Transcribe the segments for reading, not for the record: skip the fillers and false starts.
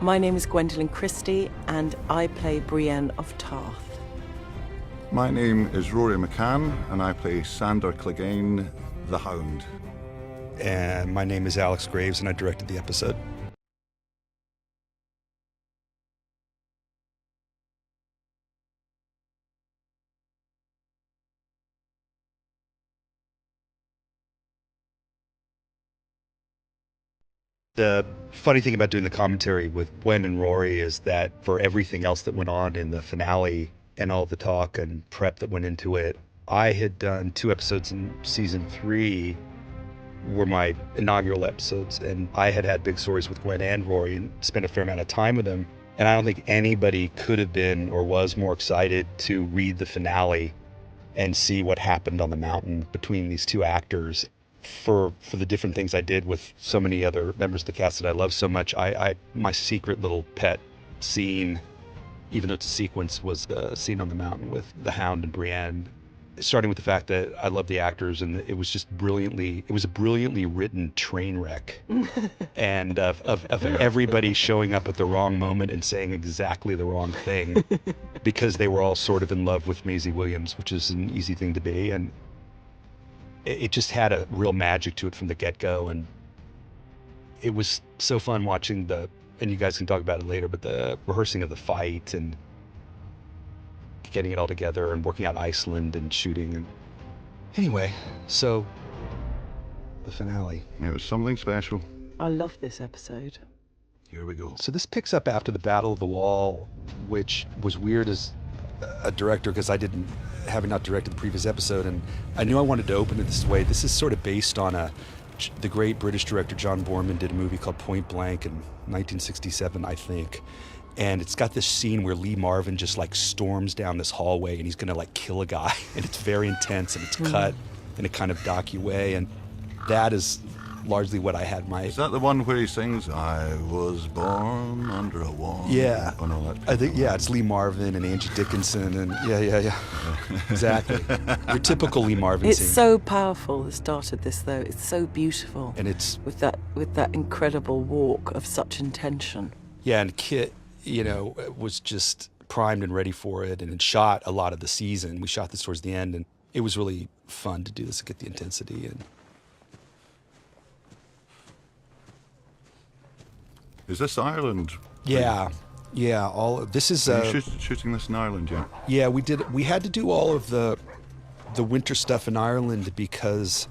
My name is Gwendoline Christie, and I play Brienne of Tarth. My name is Rory McCann, and I play Sandor Clegane, the Hound. And my name is Alex Graves, and I directed the episode. The funny thing about doing the commentary with Gwen and Rory is that for everything else that went on in the finale and all the talk and prep that went into it, I had done 2 episodes in season 3 were my inaugural episodes, and I had big stories with Gwen and Rory and spent a fair amount of time with them. And I don't think anybody could have been or was more excited to read the finale and see what happened on the mountain between these 2 actors. For the different things I did with so many other members of the cast that I love so much, my secret little pet scene, even though it's a sequence, was the scene on the mountain with the Hound and Brienne. Starting with the fact that I love the actors, and it was just it was a brilliantly written train wreck. And of everybody showing up at the wrong moment and saying exactly the wrong thing because they were all sort of in love with Maisie Williams, which is an easy thing to be. And it just had a real magic to it from the get-go, and it was so fun watching and you guys can talk about it later, but the rehearsing of the fight and getting it all together and working out Iceland and shooting. And anyway, so the finale. It was something special. I love this episode. Here we go. So this picks up after the Battle of the Wall, which was weird as a director because having not directed the previous episode, and I knew I wanted to open it this way. This is sort of based on the great British director John Boorman did a movie called Point Blank in 1967, I think. And it's got this scene where Lee Marvin just like storms down this hallway and he's gonna like kill a guy, and it's very intense and it's cut in a kind of docu way, and that is largely what I had Is that the one where he sings, I was born under a wall? Yeah. Oh, no, I think, yeah, it's Lee Marvin and Angie Dickinson, and yeah. Exactly. Your typical Lee Marvin It's scene. so powerful, the start of this, though. It's so beautiful. And it's... With that incredible walk of such intention. Yeah, and Kit, was just primed and ready for it, and had shot a lot of the season. We shot this towards the end, and it was really fun to do this, to get the intensity. And Is this Ireland? yeah. This is shooting this in Ireland, yeah? Yeah, we had to do all of the winter stuff in Ireland because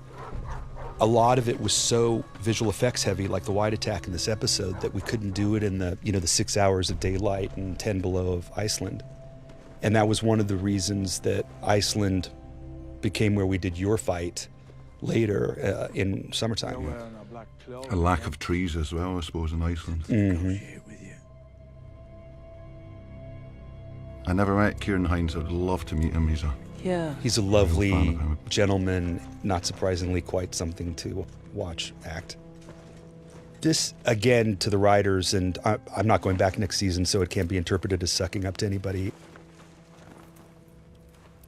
a lot of it was so visual effects heavy, like the wide attack in this episode, that we couldn't do it in the 6 hours of daylight and 10 below of Iceland. And that was one of the reasons that Iceland became where we did your fight later in summertime. A lack of trees as well, I suppose, in Iceland. Mm-hmm. I never met Ciarán Hinds. I'd love to meet him. He's a lovely gentleman, not surprisingly quite something to watch act. This, again, to the writers, and I'm not going back next season, so it can't be interpreted as sucking up to anybody.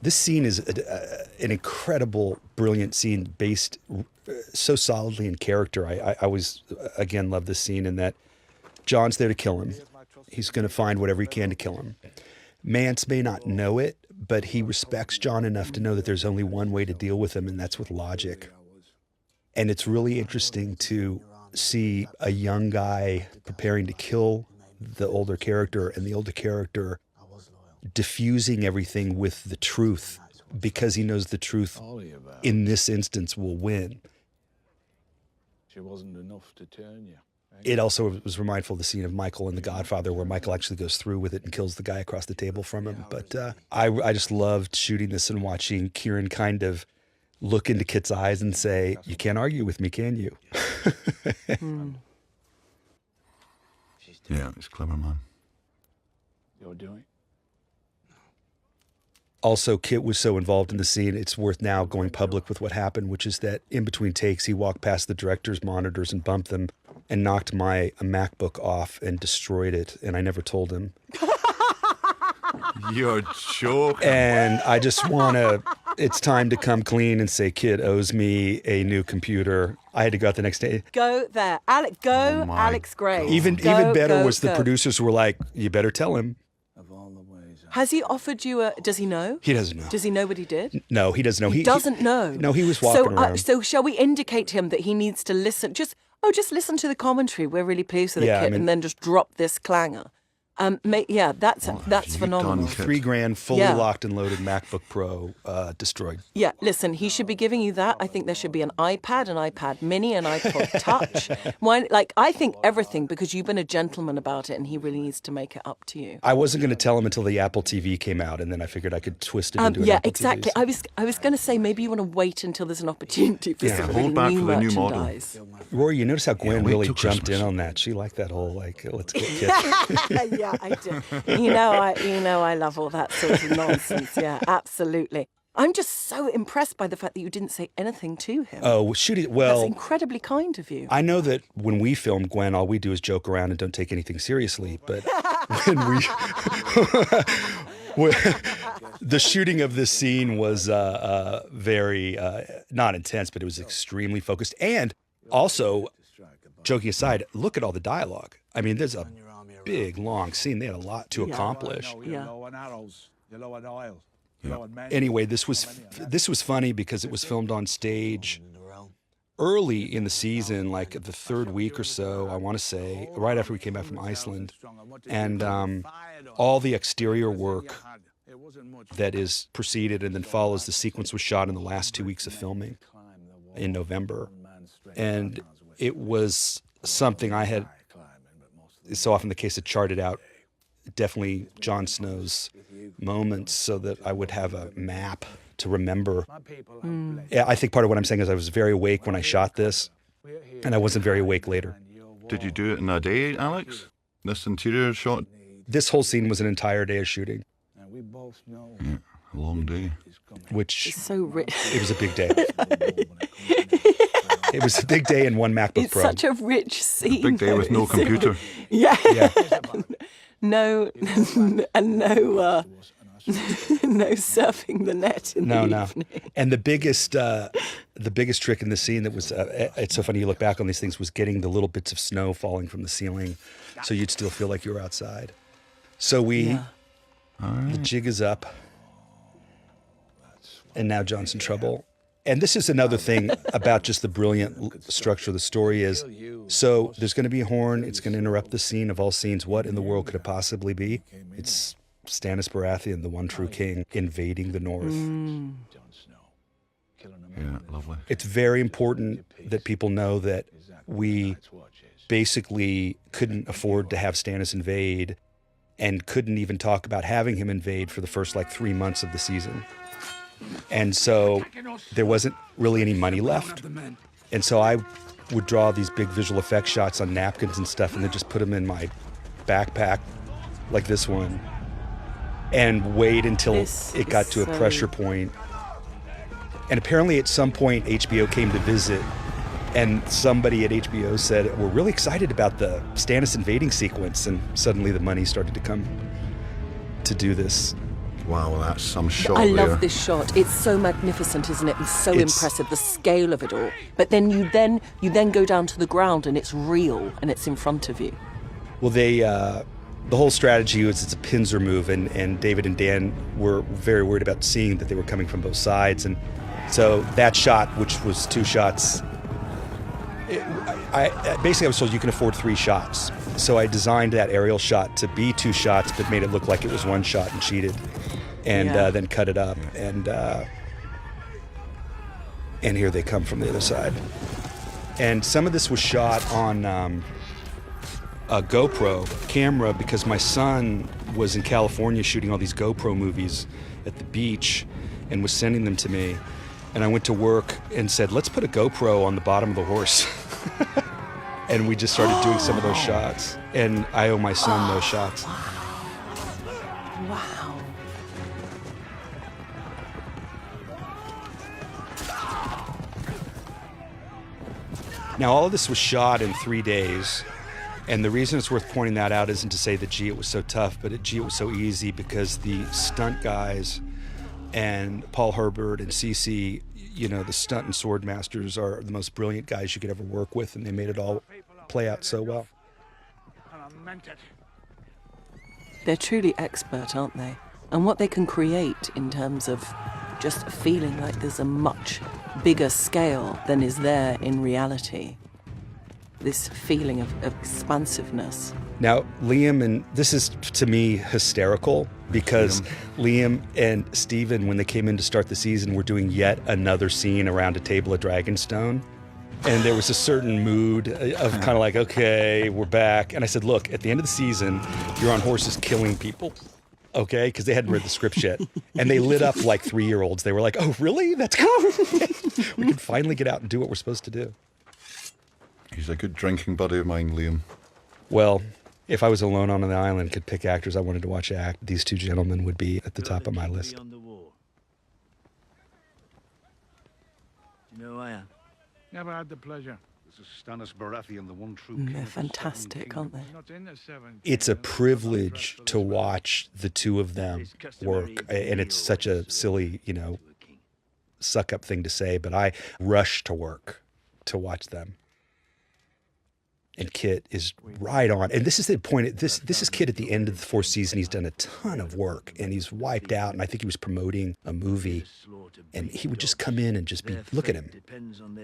This scene is an incredible, brilliant scene based so solidly in character. I always, again, love this scene in that John's there to kill him. He's going to find whatever he can to kill him. Mance may not know it, but he respects John enough to know that there's only one way to deal with him, and that's with logic. And it's really interesting to see a young guy preparing to kill the older character, and the older character diffusing everything with the truth because he knows the truth in this instance will win. She wasn't enough to turn you. It also was remindful of the scene of Michael in The Godfather where Michael actually goes through with it and kills the guy across the table from him. But I just loved shooting this and watching Ciarán kind of look into Kit's eyes and say, you can't argue with me, can you? Yeah, he's a clever man. You're doing? Also, Kit was so involved in the scene, it's worth now going public with what happened, which is that in between takes, he walked past the director's monitors and bumped them and knocked my MacBook off and destroyed it, and I never told him. You're joking. And I just want to it's time to come clean and say, kid owes me a new computer. I had to go out the next day. Go there. Alex Gray. Even better was the producers were like, you better tell him. Has he offered you does he know? He doesn't know. Does he know what he did? No, he doesn't know. He doesn't know. No, he was walking around. So shall we indicate to him that he needs to listen? Just listen to the commentary. We're really pleased with it, kid, and then just drop this clanger. That's phenomenal. $3,000 fully locked and loaded MacBook Pro destroyed. Yeah, listen, he should be giving you that. I think there should be an iPad, an iPad Mini, an iPod Touch. I think everything, because you've been a gentleman about it, and he really needs to make it up to you. I wasn't going to tell him until the Apple TV came out, and then I figured I could twist it into an Apple exactly. TV. I was going to say maybe you want to wait until there's an opportunity for some hold back new for the new merchandise. model. Rory, you notice how Gwen really jumped Christmas. in on that. She liked that whole let's get kids. Yeah, I do. I love all that sort of nonsense. Yeah, absolutely. I'm just so impressed by the fact that you didn't say anything to him. Oh, shoot it. Well, that's incredibly kind of you. I know that when we film Gwen, all we do is joke around and don't take anything seriously. But the shooting of this scene was very not intense, but it was extremely focused. And also, joking aside, look at all the dialogue. I mean, there's a big, long scene. They had a lot to accomplish. Yeah. Anyway, this was funny because it was filmed on stage early in the season, like the third week or so, I want to say, right after we came back from Iceland. And all the exterior work that is preceded and then follows the sequence was shot in the last 2 weeks of filming in November. And it was something I had, is so often the case, it charted out definitely Jon Snow's moments so that I would have a map to remember. Yeah, I think part of what I'm saying is I was very awake when I shot this, and I wasn't very awake later. Did you do it in a day, Alex? This interior shot? This whole scene was an entire day of shooting. Yeah, a long day. Which, it's so rich. It was a big day. It was a big day in one MacBook Pro. It's such a rich scene. A big day with no computer. Yeah. Yeah. No surfing the net in the evening. And the biggest trick in the scene that was, it's so funny you look back on these things, was getting the little bits of snow falling from the ceiling so you'd still feel like you were outside. So the jig is up. And now John's in trouble. And this is another thing about just the brilliant structure of the story is, so there's going to be a horn. It's going to interrupt the scene of all scenes. What in the world could it possibly be? It's Stannis Baratheon, the one true king, invading the north. Yeah, lovely. It's very important that people know that we basically couldn't afford to have Stannis invade and couldn't even talk about having him invade for the first 3 months of the season. And so there wasn't really any money left. And so I would draw these big visual effects shots on napkins and stuff and then just put them in my backpack like this one and wait until it got to a pressure point. And apparently at some point HBO came to visit and somebody at HBO said, we're really excited about the Stannis invading sequence, and suddenly the money started to come to do this. Wow, that's some shot I there. love this shot. It's so magnificent, isn't it? And so impressive, the scale of it all. But then you then go down to the ground and it's real and it's in front of you. Well, the whole strategy was it's a pincer move, and David and Dan were very worried about seeing that they were coming from both sides. And so that shot, which was 2 shots, basically I was told you can afford 3 shots. So I designed that aerial shot to be 2 shots, but made it look like it was 1 shot and cheated. And then cut it up, and here they come from the other side. And some of this was shot on a GoPro camera because my son was in California shooting all these GoPro movies at the beach and was sending them to me. And I went to work and said, let's put a GoPro on the bottom of the horse. And we just started doing some of those shots. And I owe my son those shots. Wow. Now, all of this was shot in 3 days, and the reason it's worth pointing that out isn't to say that, gee, it was so tough, but it was so easy because the stunt guys And Paul Herbert and Cece, you know, the stunt and sword masters are the most brilliant guys you could ever work with, and they made it all play out so well. They're truly expert, aren't they? And what they can create in terms of just feeling like there's a much bigger scale than is there in reality. This feeling of expansiveness. Now, Liam, and this is, to me, hysterical, because Liam and Stephen, when they came in to start the season, were doing yet another scene around a table of Dragonstone. And there was a certain mood of kind of like, okay, we're back. And I said, look, at the end of the season, you're on horses killing people, okay? Because they hadn't read the script yet. And they lit up like 3-year-olds. They were like, oh, really? That's cool. We can finally get out and do what we're supposed to do. He's a good drinking buddy of mine, Liam. Well, if I was alone on an island and could pick actors I wanted to watch act, these two gentlemen would be at the top of my list. You know who I am? Never had the pleasure. This is Stannis Baratheon, the one true They're fantastic, aren't they? It's a privilege to watch the two of them work, and it's such a silly, you know, suck-up thing to say, but I rush to work to watch them. And Kit is right on. And this is the point. This is Kit at the end of the 4th season. He's done a ton of work, and he's wiped out. And I think he was promoting a movie, and he would just come in and just be, look at him,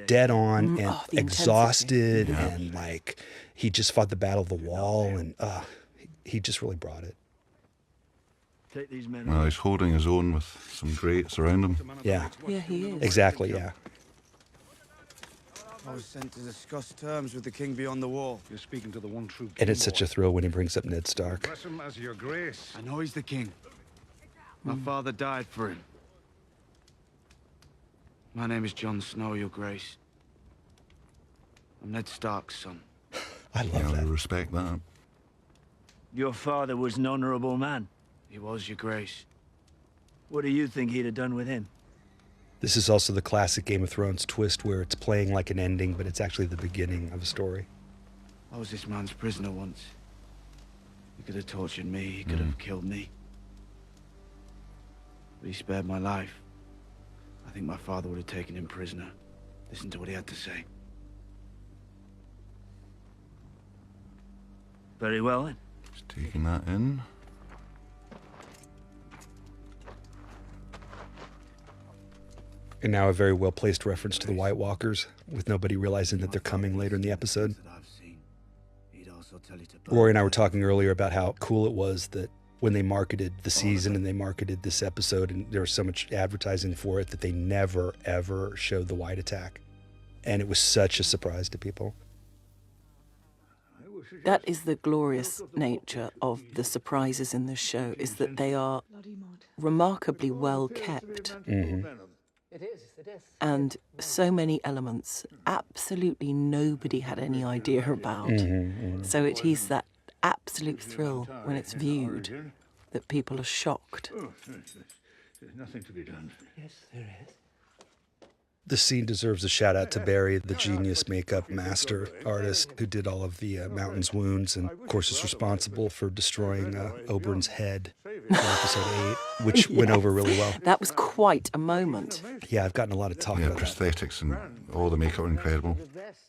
dead on and exhausted, and like he just fought the Battle of the Wall, and he just really brought it. Well, he's holding his own with some greats around him. Yeah. Yeah, he is. Exactly, yeah. I was sent to discuss terms with the king beyond the wall. You're speaking to the one true king. And it's such a thrill when he brings up Ned Stark. Bless him as your grace. I know he's the king. My father died for him. My name is Jon Snow, your grace. I'm Ned Stark's son. I love that. I respect that. Your father was an honourable man. He was, your grace. What do you think he'd have done with him? This is also the classic Game of Thrones twist where it's playing like an ending, but it's actually the beginning of a story. I was this man's prisoner once. He could have tortured me, he could have killed me. But he spared my life. I think my father would have taken him prisoner. Listen to what he had to say. Very well, then. Just taking that in. And now a very well-placed reference to the White Walkers, with nobody realizing that they're coming later in the episode. Rory and I were talking earlier about how cool it was that when they marketed the season and they marketed this episode, and there was so much advertising for it, that they never, ever showed the White Attack. And it was such a surprise to people. That is the glorious nature of the surprises in this show, is that they are remarkably well kept. Mm-hmm. It is. And so many elements absolutely nobody had any idea about. So it is that absolute thrill when it's viewed that people are shocked. There's nothing to be done. Yes, there is. The scene deserves a shout out to Barry, the genius makeup master artist who did all of the Mountain's wounds, and of course is responsible for destroying Oberyn's head in episode 8, which went over really well. That was quite a moment. Yeah, I've gotten a lot of talk Yeah, about that. prosthetics and all the makeup are incredible.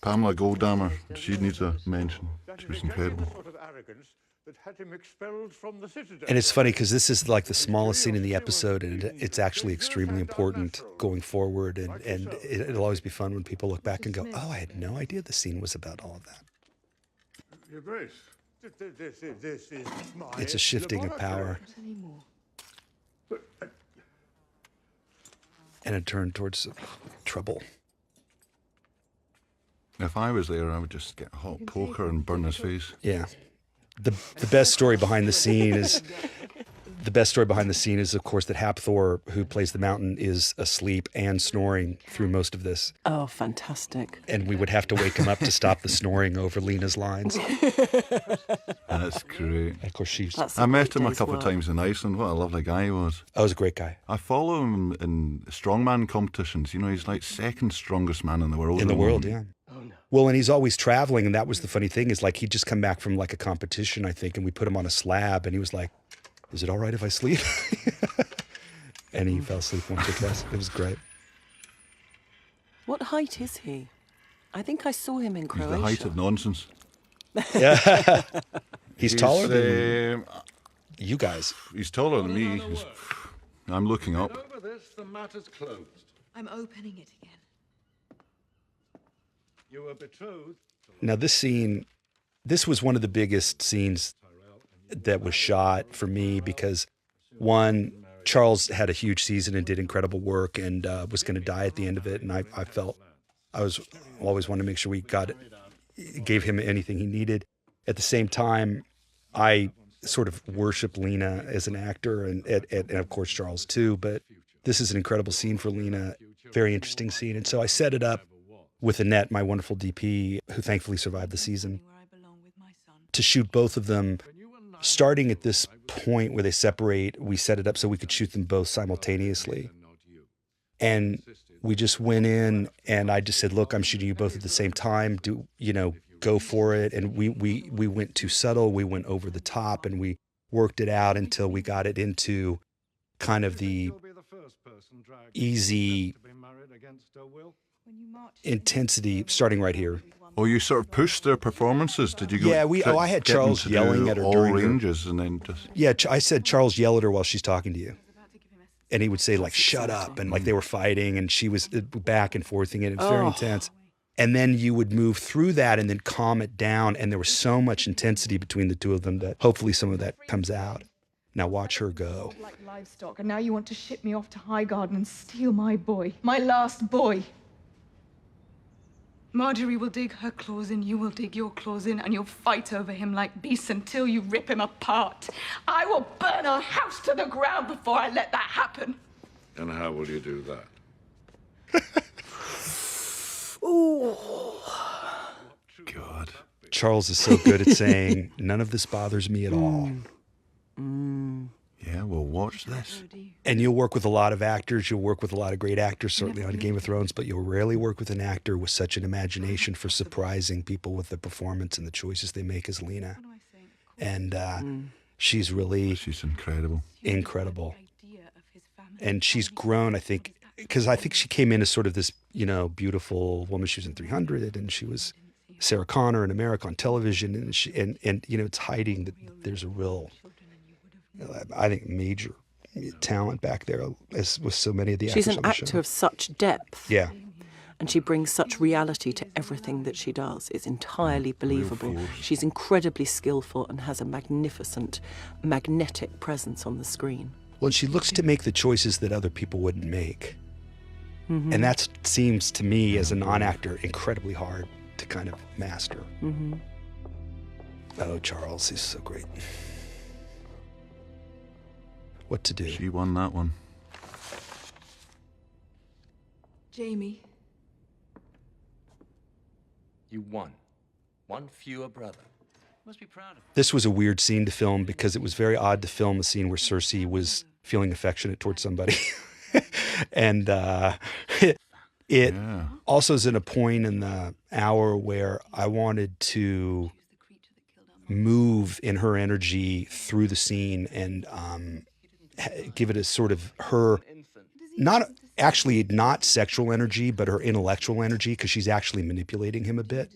Pamela Goldhammer, she needs a mention. She was incredible. That had him expelled from the citadel. And it's funny because this is like the smallest scene in the episode, and it's actually extremely important going forward, and it'll always be fun when people look back and go, oh, I had no idea the scene was about all of that. Your Grace, this is my It's a shifting of power and a turn towards trouble. If I was there, I would just get a hot poker and burn his face. Yeah. The best story behind the scene is of course that Hapthor, who plays the Mountain, is asleep and snoring through most of this, Oh, fantastic. and we would have to wake him up to stop the snoring over Lena's lines. That's great. And of course she's That's I met him a day's couple of work. times in Iceland. What a lovely guy he was. I was a great guy I follow him in strongman competitions. You know, he's like second strongest man in the world. in the at world, moment. yeah. Well, and he's always traveling, and that was the funny thing, is like he'd just come back from like a competition, I think, and we put him on a slab, and he was like, is it all right if I sleep? And he fell asleep once or twice. It was great. What height is he? I think I saw him in He's Croatia. the height of nonsense. Yeah. He's taller than um, you guys. He's taller than me. I'm looking up. Over this, the matter's closed. I'm opening it again. You were betrothed. Now this scene, this was one of the biggest scenes that was shot for me because, one, Charles had a huge season and did incredible work and was going to die at the end of it. And I felt I was always wanted to make sure we gave him anything he needed. At the same time, I sort of worship Lena as an actor and of course Charles too. But this is an incredible scene for Lena, very interesting scene. And so I set it up with Annette, my wonderful DP, who thankfully survived the season, to shoot both of them. Starting at this point where they separate, we set it up so we could shoot them both simultaneously. And we just went in and I just said, look, I'm shooting you both at the same time. Go for it. And we went too subtle. We went over the top and we worked it out until we got it into kind of the easy intensity starting right here. Oh, you sort of pushed their performances, did you? Go Yeah, I had Charles yelling at her all during ranges, and then just I said Charles yell at her while she's talking to you, and he would say like "shut up," and like they were fighting, and she was back and forthing it. It was very intense. And then you would move through that and then calm it down, and there was so much intensity between the two of them that hopefully some of that comes out. Now watch her go. Like livestock, and now you want to ship me off to Highgarden and steal my boy, my last boy. Marjorie will dig her claws in, you will dig your claws in, and you'll fight over him like beasts until you rip him apart. I will burn our house to the ground before I let that happen. And how will you do that? Ooh. God. Charles is so good at saying, none of this bothers me at all. Yeah, well, watch this. And you'll work with a lot of actors. You'll work with a lot of great actors, certainly on Game of Thrones, but you'll rarely work with an actor with such an imagination for surprising people with the performance and the choices they make as Lena. And she's incredible. Incredible. And she's grown, I think, because I think she came in as sort of this, beautiful woman. She was in 300 and she was Sarah Connor in America on television. And it's hiding that there's a real, I think, major talent back there, as with so many of the actors. She's an actor of such depth. Yeah. And she brings such reality to everything that she does. It's entirely believable. She's incredibly skillful and has a magnificent, magnetic presence on the screen. Well, she looks to make the choices that other people wouldn't make. Mm-hmm. And that seems to me, as a non-actor, incredibly hard to kind of master. Mm-hmm. Oh, Charles, he's so great. What to do? She won that one. Jamie. You won. One fewer brother. You must be proud of it. This was a weird scene to film because it was very odd to film a scene where Cersei was feeling affectionate towards somebody. And it also is in a point in the hour where I wanted to move in her energy through the scene and give it a sort of her, not sexual energy, but her intellectual energy, because she's actually manipulating him a bit.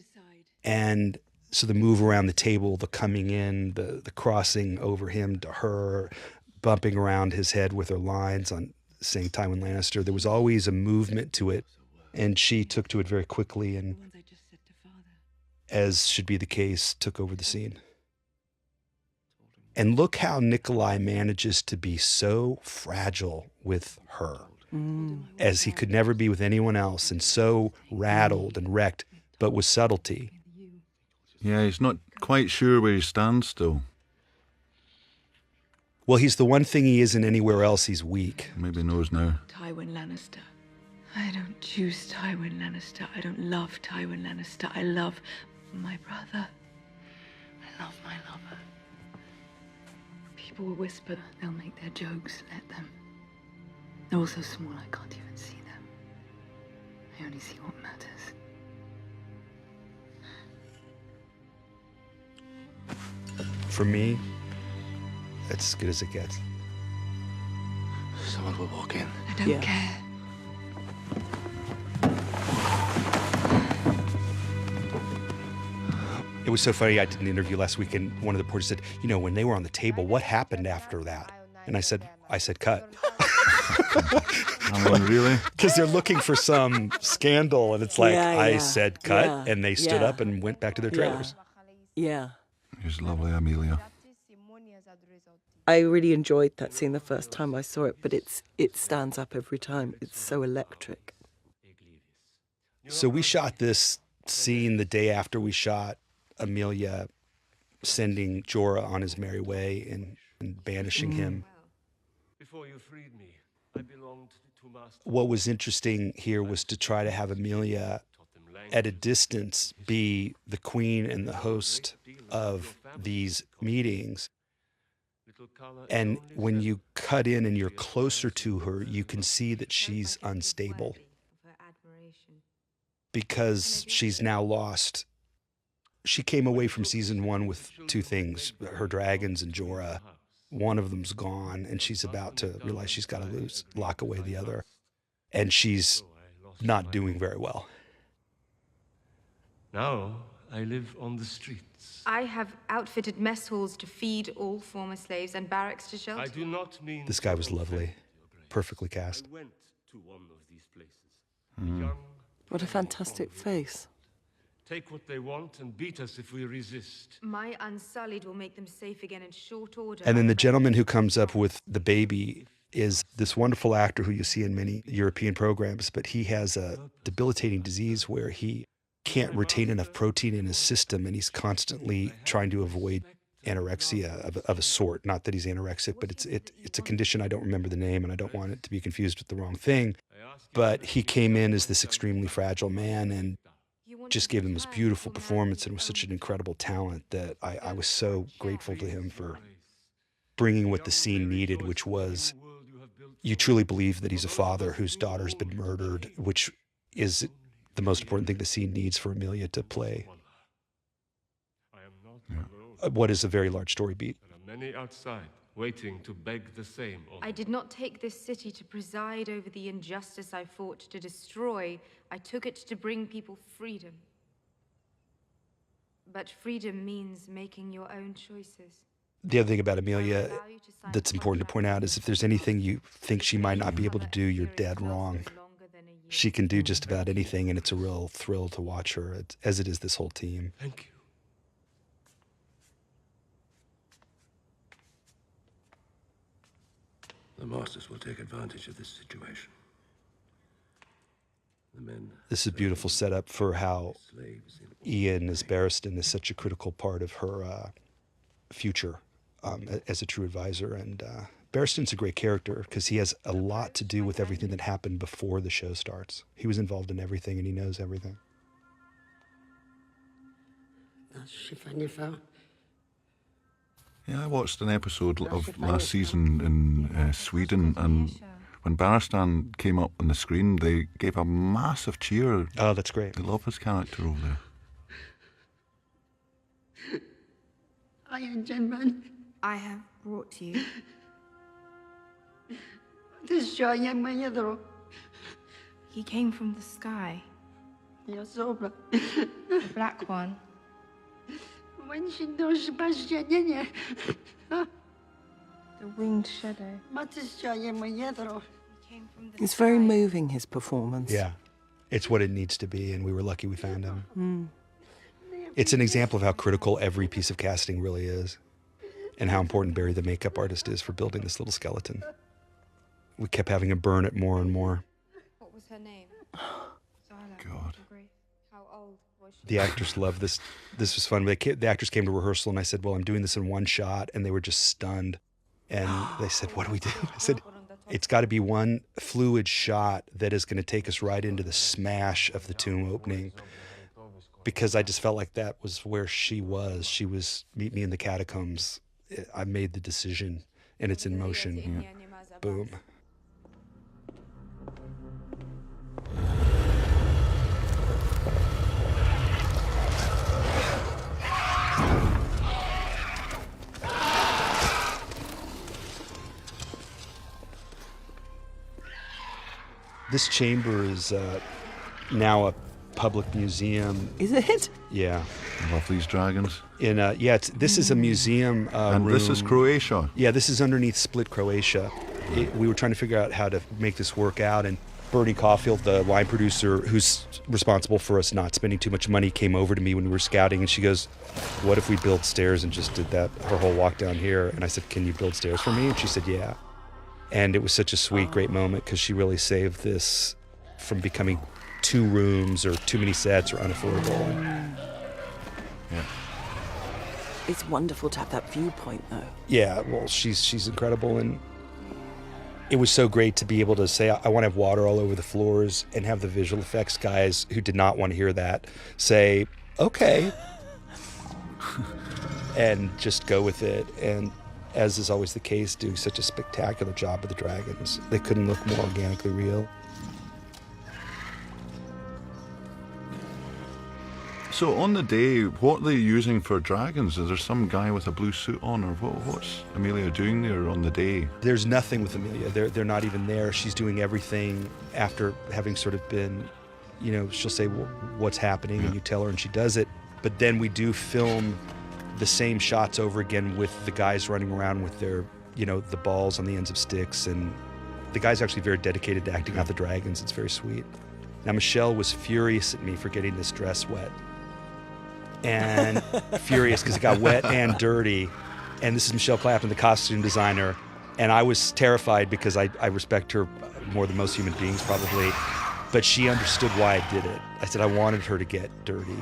And so the move around the table, the coming in, the crossing over him to her, bumping around his head with her lines on saying Tywin Lannister, there was always a movement to it. And she took to it very quickly and, as should be the case, took over the scene. And look how Nikolaj manages to be so fragile with her, as he could never be with anyone else, and so rattled and wrecked, but with subtlety. Yeah, he's not quite sure where he stands still. Well, he's the one thing he isn't anywhere else. He's weak. Maybe knows now. Tywin Lannister. I don't choose Tywin Lannister. I don't love Tywin Lannister. I love my brother. I love my lover. People will whisper. They'll make their jokes. Let them. They're all so small I can't even see them. I only see what matters. For me, that's as good as it gets. So Someone will walk in. I don't care. It was so funny. I did an interview last week, and one of the reporters said, "You know, when they were on the table, what happened after that?" And I said, "Cut." I mean, really? Because they're looking for some scandal, and it's like, I said cut, and they stood up and went back to their trailers. Yeah. It was lovely, Emilia. I really enjoyed that scene the first time I saw it, but it stands up every time. It's so electric. So we shot this scene the day after we shot Emilia sending Jorah on his merry way and banishing him. Before you freed me, I belonged to Master. What was interesting here was to try to have Emilia at a distance be the queen and the host of these meetings. And when you cut in and you're closer to her, you can see that she's unstable because she's now lost. She came away from season 1 with 2 things, her dragons and Jorah. One of them's gone, and she's about to realize she's got to lock away the other. And she's not doing very well. Now I live on the streets. I have outfitted mess halls to feed all former slaves and barracks to shelter. I do not mean. This guy was lovely, perfectly cast. I went to one of these places. Young, What a fantastic face. take what they want and beat us if we resist. My Unsullied will make them safe again in short order. And then the gentleman who comes up with the baby is this wonderful actor who you see in many European programs, but he has a debilitating disease where he can't retain enough protein in his system, and he's constantly trying to avoid anorexia of a sort. Not that he's anorexic, but it's a condition. I don't remember the name, and I don't want it to be confused with the wrong thing. But he came in as this extremely fragile man and just gave them this beautiful performance, and was such an incredible talent that I was so grateful to him for bringing what the scene needed, which was you truly believe that he's a father whose daughter's been murdered, which is the most important thing the scene needs for Emilia to play what is a very large story beat. There are many outside waiting to beg the same. I did not take this city to preside over the injustice I fought to destroy. I took it to bring people freedom. But freedom means making your own choices. The other thing about Emilia that's important to point out is if there's anything you think she might not be able to do, you're dead wrong. She can do just about anything, and it's a real thrill to watch her, as it is this whole team. Thank you. The masters will take advantage of this situation. The men. This is a beautiful setup for how Iain as Barristan is such a critical part of her future as a true advisor. And Barristan's a great character because he has a lot to do with everything that happened before the show starts. He was involved in everything, and he knows everything. Yeah, I watched an episode of last season in Sweden, and when Barristan came up on the screen, they gave a massive cheer. Oh, that's great. They love his character over there. Iron gentleman, I have brought you. He came from the sky. The black one. The winged shadow. It's very moving, his performance. Yeah, it's what it needs to be, and we were lucky we found him. It's an example of how critical every piece of casting really is, and how important Barry, the makeup artist, is for building this little skeleton. We kept having to burn it more and more. What was her name? God. How old was she? The actors loved this. This was fun. The actors came to rehearsal, and I said, well, I'm doing this in one shot, and they were just stunned. And they said, what do we do? I said, it's got to be one fluid shot that is going to take us right into the smash of the tomb opening. Because I just felt like that was where she was. She was, meet me in the catacombs. I made the decision, and it's in motion. Yeah. Boom. This chamber is now a public museum. Is it? Yeah. I love these dragons. This is a museum and room. This is Croatia. Yeah, this is underneath Split, Croatia. We were trying to figure out how to make this work out, and Bernie Caulfield, the line producer who's responsible for us not spending too much money, came over to me when we were scouting, and she goes, what if we built stairs and just did that, her whole walk down here? And I said, can you build stairs for me? And she said, yeah. And it was such a sweet, great moment, because she really saved this from becoming 2 rooms or too many sets or unaffordable. Yeah. It's wonderful to have that viewpoint, though. Yeah, well, she's incredible, and it was so great to be able to say, I want to have water all over the floors, and have the visual effects guys who did not want to hear that say, okay, and just go with it. And as is always the case, do such a spectacular job with the dragons. They couldn't look more organically real. So on the day, what are they using for dragons? Is there some guy with a blue suit on, or what's Emilia doing there on the day? There's nothing with Emilia. They're not even there. She's doing everything after having sort of been, she'll say what's happening, and you tell her, and she does it. But then we do film the same shots over again with the guys running around with their, the balls on the ends of sticks, and the guy's actually very dedicated to acting out the dragons. It's very sweet. Now Michelle was furious at me for getting this dress wet. And furious because it got wet and dirty. And this is Michelle Clapton, the costume designer. And I was terrified because I respect her more than most human beings probably. But she understood why I did it. I said I wanted her to get dirty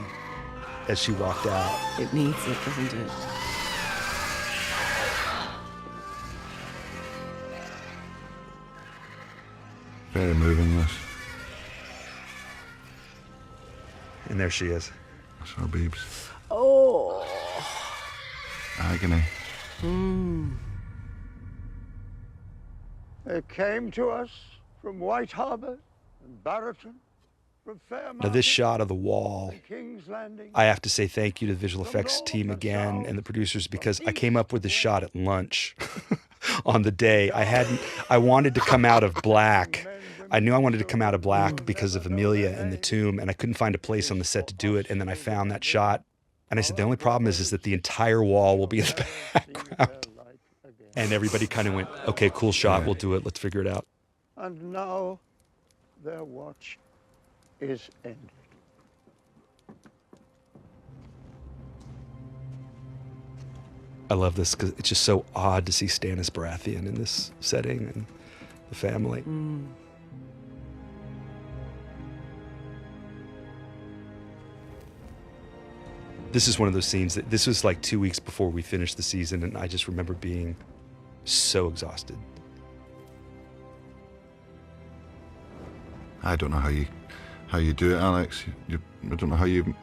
as she walked out. It needs it, doesn't it? Very moving, this. And there she is. That's our babes. Oh. Agony. They came to us from White Harbour and Barreton, from Fairmount. Now this shot of the wall, King's Landing. I have to say thank you to the visual effects team again and the producers, because I came up with this shot at lunch on the day. I wanted to come out of black. I knew I wanted to come out of black because of Emilia and the tomb, and I couldn't find a place on the set to do it. And then I found that shot, and I said, the only problem is that the entire wall will be in the background. And everybody kind of went, okay, cool shot, we'll do it, let's figure it out. And now their watch is ended. I love this because it's just so odd to see Stannis Baratheon in this setting and the family. This is one of those scenes that this was like 2 weeks before we finished the season, and I just remember being so exhausted. I don't know how you do it, Alex. I don't know how you.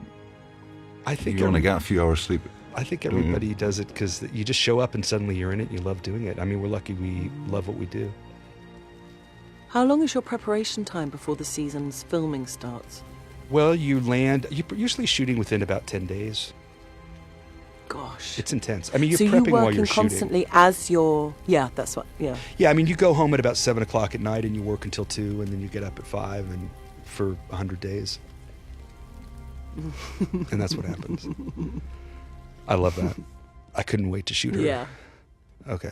I think you only get a few hours sleep. I think everybody does it because you just show up and suddenly you're in it and you love doing it. I mean, we're lucky we love what we do. How long is your preparation time before the season's filming starts? Well, you're usually shooting within about 10 days. Gosh. It's intense. I mean, you're so prepping you're while working you're constantly shooting. as you're... Yeah, that's what... Yeah. Yeah, I mean, you go home at about 7 o'clock at night and you work until 2, and then you get up at 5 and for 100 days. And that's what happens. I love that. I couldn't wait to shoot her. Yeah. Okay.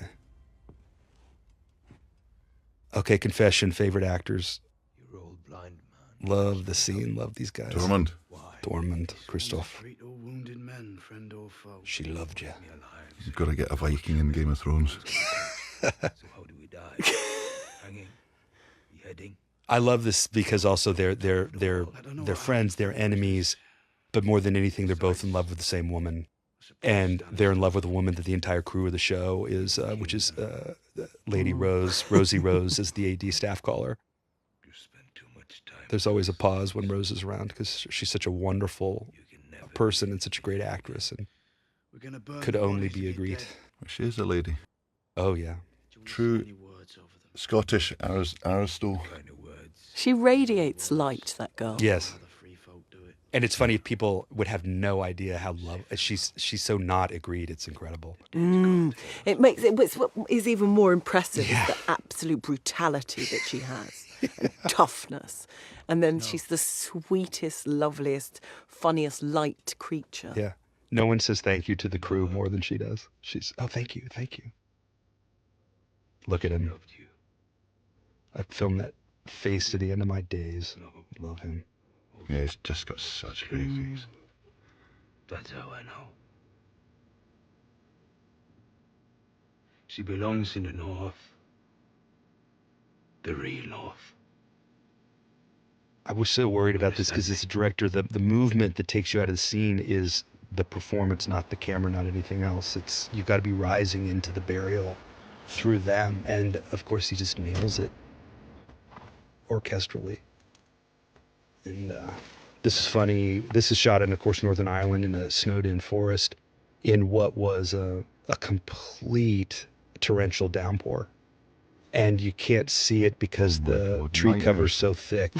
Okay, confession, favorite actors. You're all blind, man. Love the scene, love these guys. Dormund. Dormund, Christoph. Treat all wounded men, friend or foe. She loved you. You've got to get a Viking in Game of Thrones. So how do we die? Hanging? Beheading? I love this because also they're friends, they're enemies, but more than anything, they're both in love with the same woman. And they're in love with a woman that the entire crew of the show is, which is Lady Rose. Rosie Rose is the AD staff caller. There's always a pause when Rose is around because she's such a wonderful person and such a great actress, and could only be agreed. She is a lady. Oh, yeah. True Scottish aristo. She radiates light, that girl. Yes. And it's funny, people would have no idea how she's so not agreed. It's incredible. It makes it. What is even more impressive is the absolute brutality that she has. and toughness. And then she's the sweetest, loveliest, funniest, light creature. Yeah. No one says thank you to the crew more than she does. She's, oh, thank you. Look at him. I filmed that face to the end of my days. Love him. Yeah, he's just got such a great face. That's how I know. She belongs in the north. The real north. I was so worried about this because as a director, the movement that takes you out of the scene is the performance, not the camera, not anything else. It's, you've got to be rising into the burial through them. And of course he just nails it orchestrally. And this is funny. This is shot in, of course, Northern Ireland in a snowed-in forest in what was a complete torrential downpour. And you can't see it because the tree cover's so thick.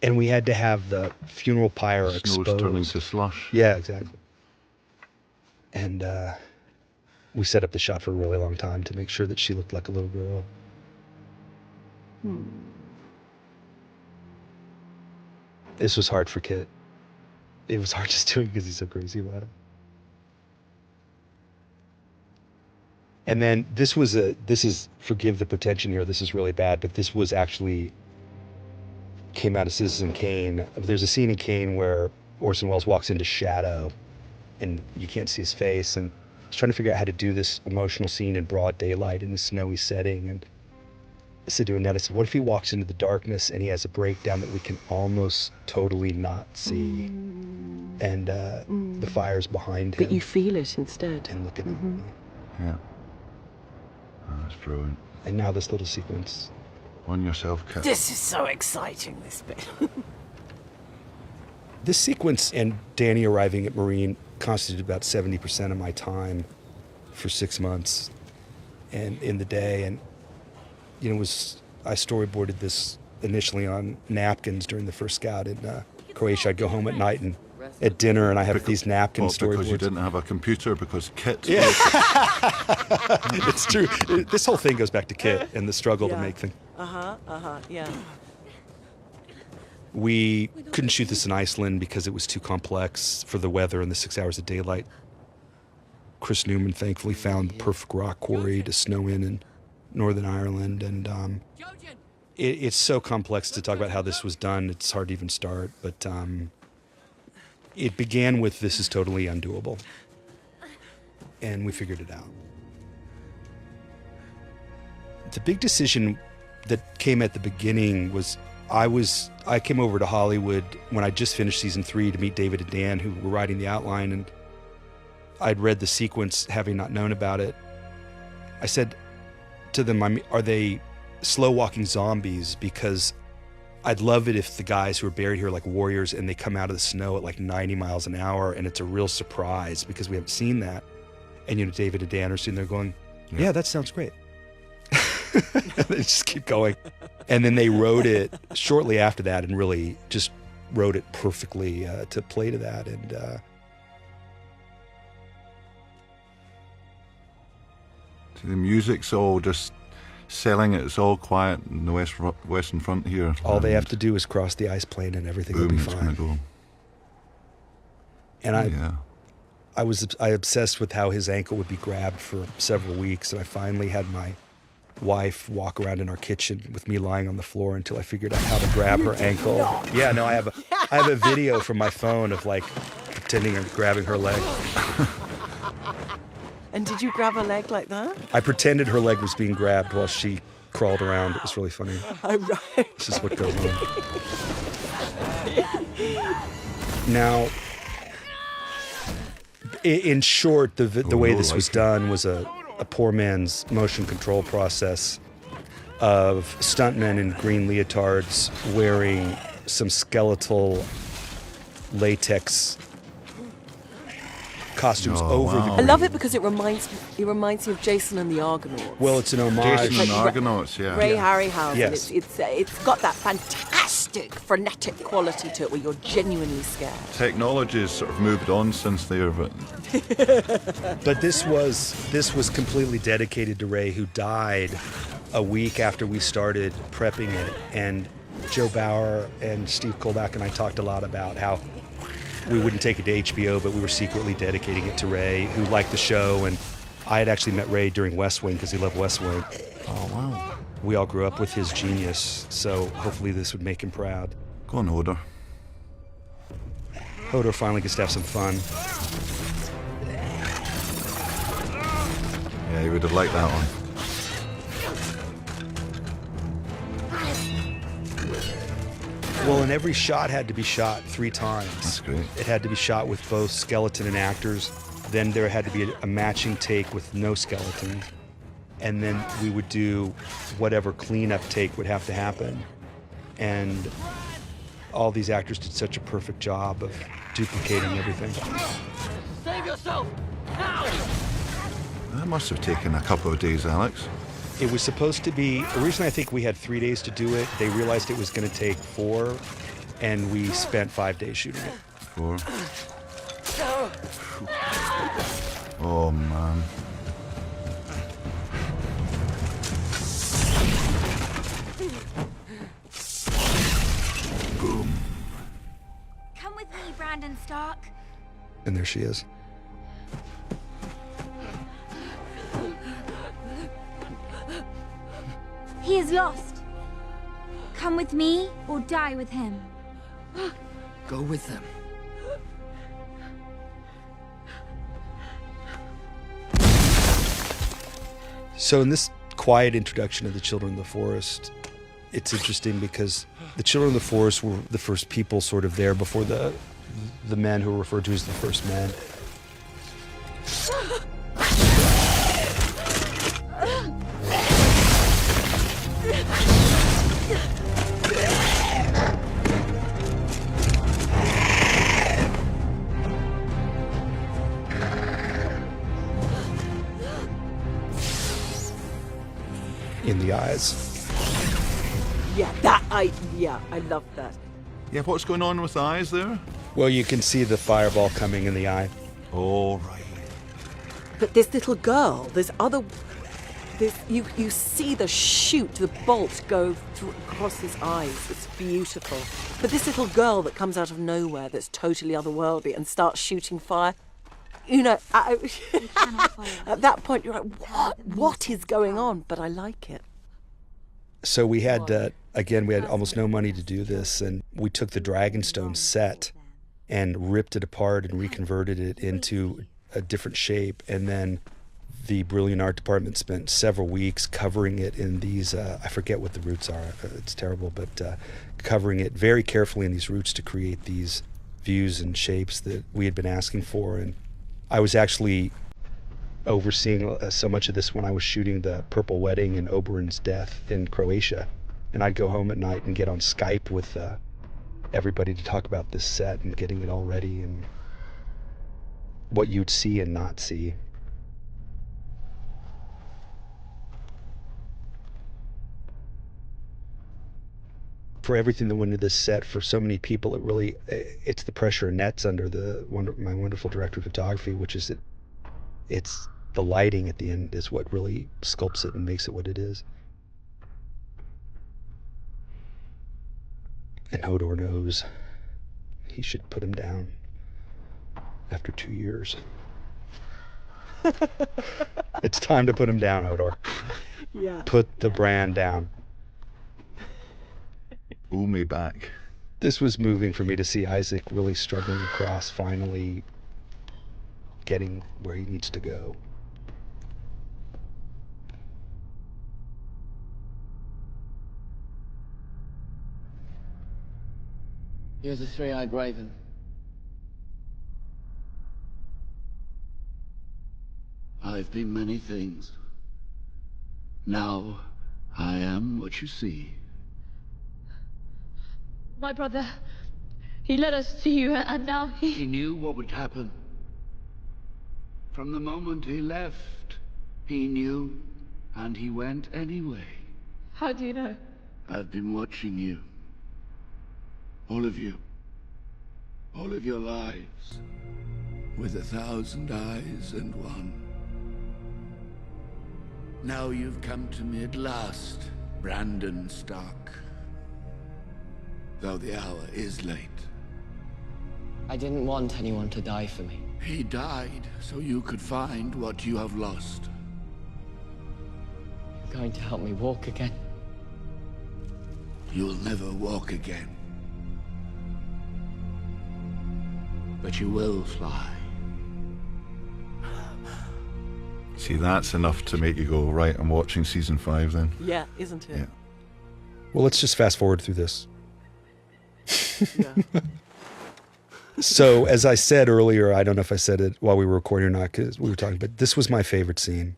And we had to have the funeral pyre exposed. Snow's turning to slush. Yeah, exactly. And we set up the shot for a really long time to make sure that she looked like a little girl. This was hard for Kit. It was hard just doing because he's so crazy about it. And then this is, forgive the pretension here, this is really bad, but this was actually, came out of Citizen Kane. There's a scene in Kane where Orson Welles walks into shadow and you can't see his face. And I was trying to figure out how to do this emotional scene in broad daylight in a snowy setting. And I said doing that, I said, what if he walks into the darkness and he has a breakdown that we can almost totally not see? And the fire's behind him. But you feel it instead. And look at him. Yeah. Oh, that's brilliant. And now this little sequence. On yourself, Kit. This is so exciting, this bit. This sequence and Danny arriving at Marine constituted about 70% of my time for 6 months and in the day. And, you know, I storyboarded this initially on napkins during the first scout in Croatia. I'd go home at night and at dinner, and I have these napkin storyboards. Because you didn't have a computer, because Kit... Yeah. It's true. This whole thing goes back to Kit and the struggle to make things. Yeah. We couldn't shoot this in Iceland because it was too complex for the weather and the 6 hours of daylight. Chris Newman thankfully found the perfect rock quarry to snow in Northern Ireland, and it's so complex to talk about how this was done. It's hard to even start, but it began with this is totally undoable, and we figured it out. The big decision that came at the beginning was I came over to Hollywood when I just finished season 3 to meet David and Dan, who were writing the outline, and I'd read the sequence having not known about it. I said to them, are they slow-walking zombies? Because I'd love it if the guys who are buried here are like warriors and they come out of the snow at like 90 miles an hour, and it's a real surprise because we haven't seen that. And, you know, David and Dan are sitting there going, yeah, that sounds great. They just keep going. And then they wrote it shortly after that and really just wrote it perfectly to play to that. And so the music's all just selling it. It's all quiet in the Western Front here. All they have to do is cross the ice plane and everything will be fine. It's gonna go. And I obsessed with how his ankle would be grabbed for several weeks, and I finally had my wife walk around in our kitchen with me lying on the floor until I figured out how to grab her ankle. Yeah, no, I have a video from my phone of like pretending I'm grabbing her leg. And did you grab a leg like that? I pretended her leg was being grabbed while she crawled around. It was really funny. Oh, right. This is what goes on. Now, in short, the way this was done was a poor man's motion control process of stuntmen in green leotards wearing some skeletal latex costumes over the green. I love it because it reminds me of Jason and the Argonauts. Well, it's an homage. Jason and the Argonauts, yeah. Ray Harryhausen. Yes. It's got that fantastic frenetic quality to it where you're genuinely scared. Technology has sort of moved on since there, but this was completely dedicated to Ray, who died a week after we started prepping it, and Joe Bauer and Steve Kolbach and I talked a lot about how we wouldn't take it to HBO, but we were secretly dedicating it to Ray, who liked the show, and I had actually met Ray during West Wing because he loved West Wing. Oh, wow. We all grew up with his genius, so hopefully this would make him proud. Go on, Hodor. Hodor finally gets to have some fun. Yeah, he would have liked that one. Well, and every shot had to be shot 3 times. That's great. It had to be shot with both skeleton and actors. Then there had to be a matching take with no skeleton. And then we would do whatever cleanup take would have to happen. And all these actors did such a perfect job of duplicating everything. Save yourself! Now! That must have taken a couple of days, Alex. It was supposed to be, originally I think we had 3 days to do it. They realized it was going to take 4, and we spent 5 days shooting it. 4. Oh, man. Boom. Come with me, Brandon Stark. And there she is. He is lost. Come with me or die with him. Go with them. So in this quiet introduction of the Children of the Forest, it's interesting because the Children of the Forest were the first people sort of there before the men who were referred to as the first men. In the eyes. Yeah, I love that. Yeah, what's going on with the eyes there? Well, you can see the fireball coming in the eye. Oh, right. But this little girl, you see the shoot, the bolt go across his eyes. It's beautiful. But this little girl that comes out of nowhere that's totally otherworldly and starts shooting fire, you know, at that point you're like, what is going on? But I like it. So we had, again, we had almost no money to do this, and we took the Dragonstone set and ripped it apart and reconverted it into a different shape. And then the brilliant art department spent several weeks covering it in these, I forget what the roots are, it's terrible, but covering it very carefully in these roots to create these views and shapes that we had been asking for. And I was actually overseeing so much of this when I was shooting the Purple Wedding and Oberyn's death in Croatia. And I'd go home at night and get on Skype with everybody to talk about this set and getting it all ready and what you'd see and not see. For everything that went into this set, for so many people, it's the pressure Annette's under, my wonderful director of photography, which is it's the lighting at the end is what really sculpts it and makes it what it is. And Hodor knows he should put him down after 2 years. It's time to put him down, Hodor. Yeah. Put the brand down. Pull me back. This was moving for me to see Isaac really struggling across, finally getting where he needs to go. Here's a 3-eyed raven. I've been many things. Now I am what you see. My brother, he led us to you, and now He knew what would happen. From the moment he left, he knew, and he went anyway. How do you know? I've been watching you. All of you. All of your lives. With 1,000 eyes and one. Now you've come to me at last, Brandon Stark. Though the hour is late. I didn't want anyone to die for me. He died so you could find what you have lost. You're going to help me walk again? You'll never walk again. But you will fly. See, that's enough to make you go, right, I'm watching season 5 then. Yeah, isn't it? Yeah. Well, let's just fast forward through this. Yeah. So, as I said earlier, I don't know if I said it while we were recording or not, because we were talking, but this was my favorite scene.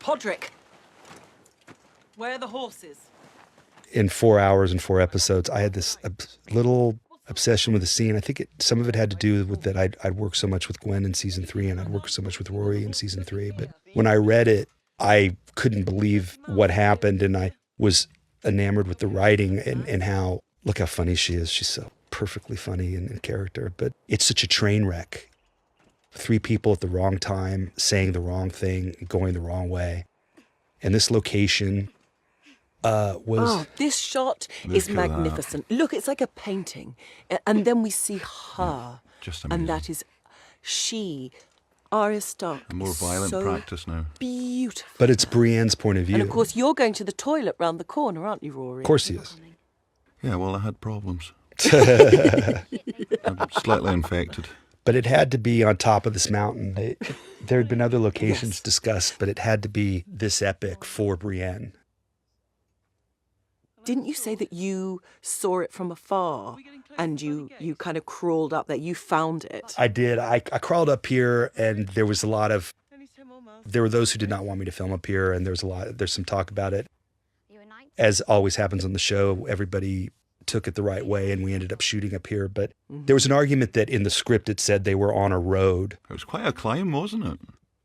Podrick, where are the horses? In 4 hours and 4 episodes, I had this little obsession with the scene. I think some of it had to do with that I'd worked so much with Gwen in season 3 and I'd worked so much with Rory in season 3. But when I read it, I couldn't believe what happened, and I was enamored with the writing and how, look how funny she is. She's so perfectly funny in character, but it's such a train wreck. 3 people at the wrong time, saying the wrong thing, going the wrong way. And this location was... Oh, this shot is magnificent. Look, it's like a painting. And then we see her. Just amazing. And that is she, Arya Stark. A more violent so practice now. Beautiful. But it's Brienne's point of view. And of course, you're going to the toilet round the corner, aren't you, Rory? Of course he is. Yeah, well, I had problems. I'm slightly infected. But it had to be on top of this mountain. There had been other locations discussed, but it had to be this epic for Brienne. Didn't you say that you saw it from afar and you kind of crawled up there? You found it. I did. I crawled up here, and there was a lot of... There were those who did not want me to film up here, and there's some talk about it. As always happens on the show, everybody took it the right way, and we ended up shooting up here. But there was an argument that in the script it said they were on a road. It was quite a climb, wasn't it?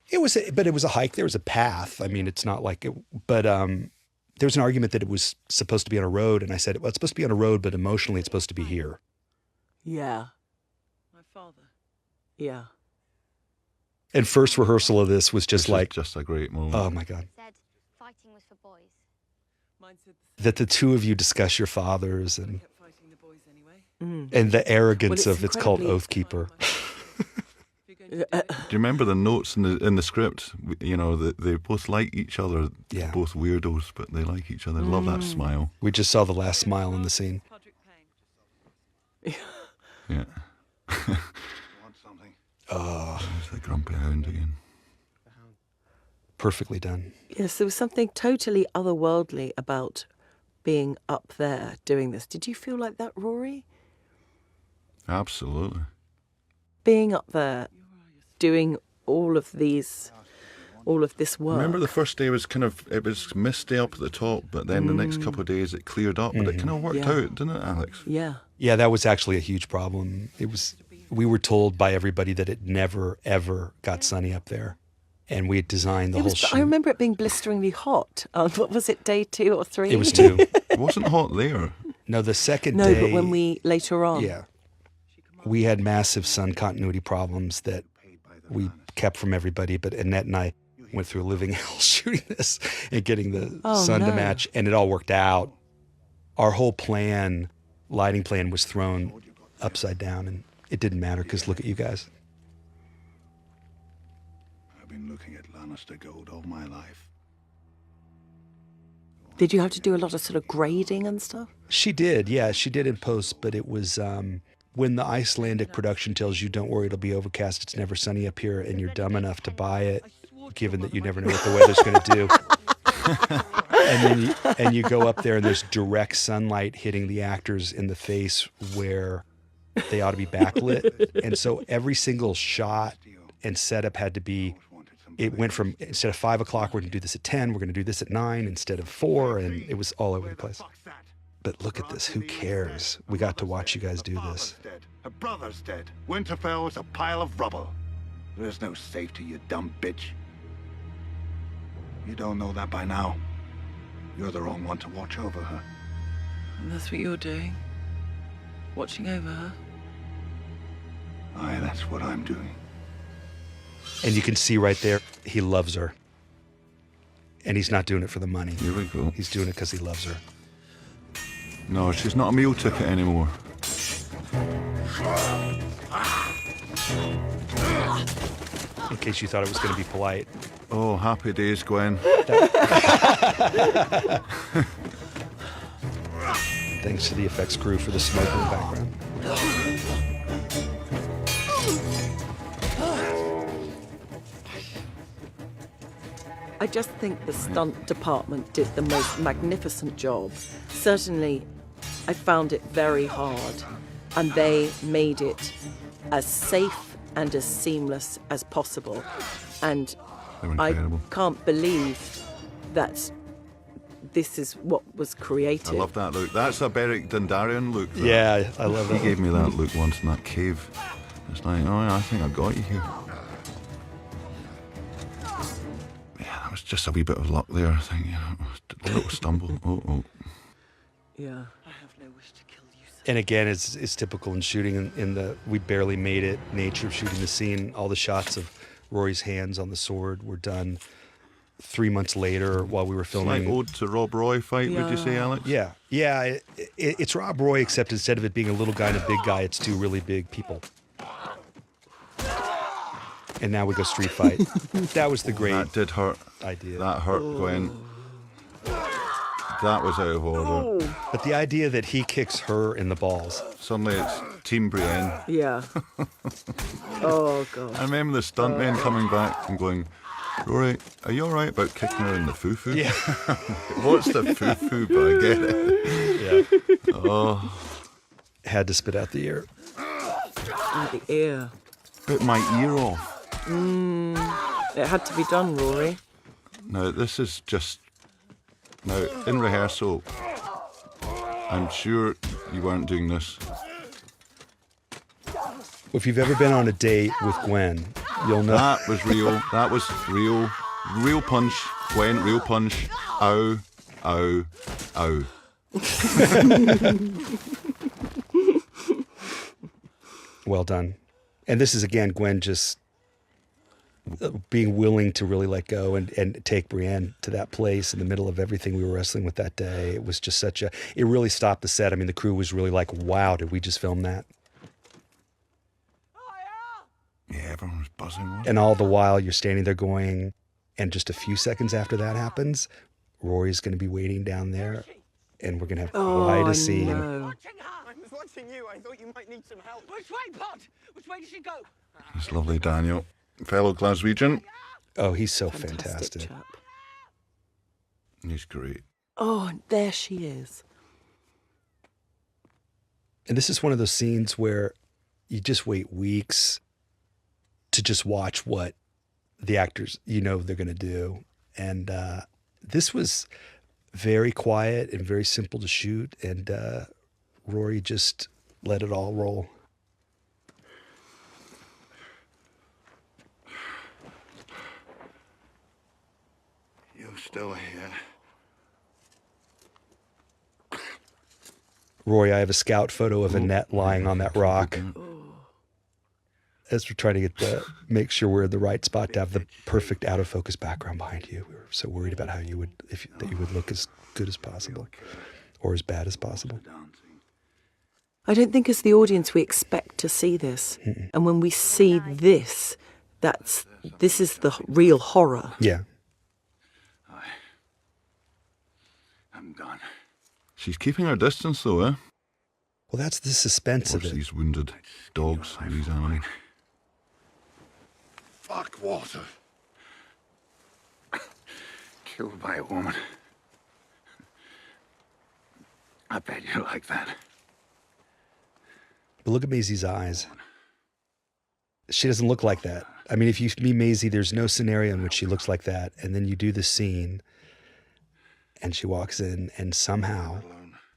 It was a hike. There was a path. I mean, it's not like it, but there was an argument that it was supposed to be on a road, and I said, well, it's supposed to be on a road, but emotionally it's supposed to be here. Yeah. My father. Yeah. And first rehearsal of this was just just a great moment. Oh my God. Said fighting was for boys. That the two of you discuss your fathers and the arrogance of it's called Oathkeeper. Do you remember the notes in the script? You know, they both like each other. Yeah. Both weirdos, but they like each other. Love that smile. We just saw the last smile in the scene. Yeah. Want something? Oh. It's the grumpy hound again. Perfectly done. Yes, there was something totally otherworldly about being up there doing this. Did you feel like that, Rory? Absolutely. Being up there, doing all of this work. Remember the first day it was misty up at the top, but then the next couple of days it cleared up, but it kind of worked out, didn't it, Alex? Yeah. Yeah, that was actually a huge problem. We were told by everybody that it never, ever got sunny up there. And we had designed the whole shoot. I remember it being blisteringly hot. What was it, day 2 or 3? It was 2. It wasn't hot there. No, the second day. No, but when we, later on. Yeah. We had massive sun continuity problems that we kept from everybody. But Annette and I went through a living hell shooting this and getting the sun to match. And it all worked out. Our whole lighting plan was thrown upside down. And it didn't matter because look at you guys. Been looking at Lannister gold all my life. Did you have to do a lot of sort of grading and stuff? She did, yeah, she did in post, but it was when the Icelandic production tells you, don't worry, it'll be overcast, it's never sunny up here, and you're dumb enough to buy it, given that you never know what the weather's going to do. and you go up there and there's direct sunlight hitting the actors in the face where they ought to be backlit. And so every single shot and setup had to be, it went from, instead of 5 o'clock, we're going to do this at 10, we're going to do this at 9 instead of 4, and it was all over the place. But look at this, who cares? We got to watch you guys do this. Her brother's dead. Winterfell is a pile of rubble. There is no safety, you dumb bitch. You don't know that by now. You're the wrong one to watch over her. And that's what you're doing? Watching over her? Aye, that's what I'm doing. And you can see right there, he loves her. And he's not doing it for the money. Here we go. He's doing it because he loves her. No, she's not a meal ticket anymore. In case you thought it was going to be polite. Oh, happy days, Gwen. Thanks to the effects crew for the smoke in the background. I just think the stunt department did the most magnificent job. Certainly, I found it very hard, and they made it as safe and as seamless as possible. And I can't believe that this is what was created. I love that look. That's a Beric Dondarrion look. That. Yeah, I love that. He gave me that look once in that cave. It's like, oh yeah, I think I got you here. That was just a wee bit of luck there, I think. A little stumble. Oh. Yeah. I have no wish to kill you, sir. And again, it's typical in shooting in the we barely made it nature of shooting the scene. All the shots of Rory's hands on the sword were done 3 months later while we were filming. It's like ode to Rob Roy fight, would you say, Alex? Yeah. It's Rob Roy, except instead of it being a little guy and a big guy, it's two really big people. And now we go street fight. That was the great That did hurt. idea. That hurt, Gwen. That was out of order. But the idea that he kicks her in the balls. Suddenly it's Team Brienne. Yeah. Oh, God. I remember the stuntmen coming back and going, Rory, are you all right about kicking her in the foo-foo? Yeah. What's the foo-foo, but I get it. Yeah. Oh. Had to spit out the ear. In the ear. Bit my ear off. It had to be done, Rory. Now, this is just... Now, in rehearsal, I'm sure you weren't doing this. If you've ever been on a date with Gwen, you'll know. That was real. That was real. Real punch. Gwen, real punch. Ow. Ow. Ow. Well done. And this is, again, Gwen just being willing to really let go and take Brienne to that place in the middle of everything we were wrestling with that day. It was just such a... It really stopped the set. I mean, the crew was really like, wow, did we just film that? Yeah, everyone was buzzing. And all the while, you're standing there going, and just a few seconds after that happens, Rory's going to be waiting down there, and we're going to have quite a scene. No. I was watching you. I thought you might need some help. Which way, Pot? Which way did she go? It's lovely, Daniel. Fellow Glaswegian. Oh, he's so fantastic. Chap. He's great. Oh, there she is. And this is one of those scenes where you just wait weeks to just watch what the actors, they're going to do. And this was very quiet and very simple to shoot. And Rory just let it all roll. You still here? Rory, I have a scout photo of Annette lying on that rock. As we're trying to make sure we're in the right spot to have the perfect out of focus background behind you. We were so worried about how you would look as good as possible or as bad as possible. I don't think as the audience we expect to see this. And when we see this, this is the real horror. Yeah. I'm done. She's keeping her distance, though, eh? Well, that's the suspense of it. These wounded dogs, these animals. Fuck water. Killed by a woman. I bet you like that. But look at Maisie's eyes. She doesn't look like that. I mean, if you meet Maisie, there's no scenario in which she looks like that. And then you do the scene, and she walks in, and somehow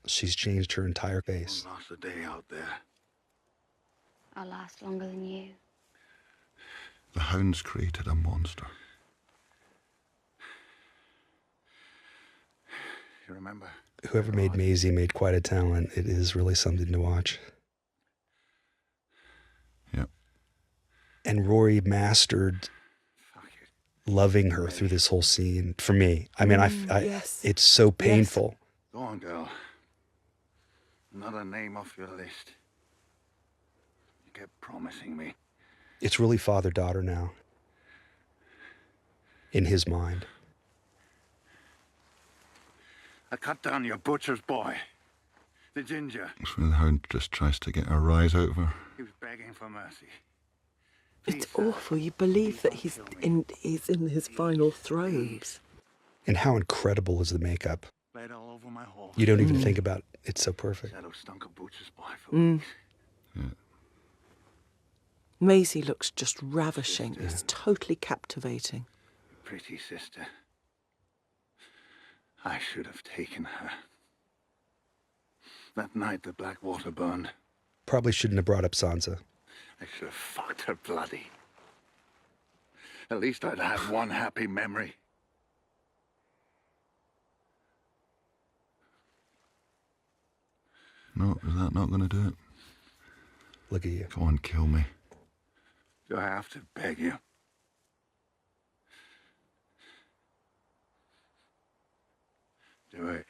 she's changed her entire face. Lost a day out there. I'll last longer than you. The hounds created a monster. You remember? Whoever made Maisie made quite a talent. It is really something to watch. Yep. And Rory mastered loving her through this whole scene for me. I mean, yes. It's so painful. Go on, girl. Another name off your list. You kept promising me. It's really father-daughter now. In his mind. I cut down your butcher's boy. The ginger. It's when the Hound just tries to get a rise out of her. He was begging for mercy. It's awful. You believe that he's in his final throes. And how incredible is the makeup? Laid all over my horse. You don't even think about it. It's so perfect. Shadow stunk of butcher's boy for weeks. Yeah. Maisie looks just ravishing. Sister. It's totally captivating. Pretty sister. I should have taken her. That night the black water burned. Probably shouldn't have brought up Sansa. I should have fucked her bloody. At least I'd have one happy memory. No, is that not going to do it? Look at you. Go on, kill me. Do I have to beg you? Do it.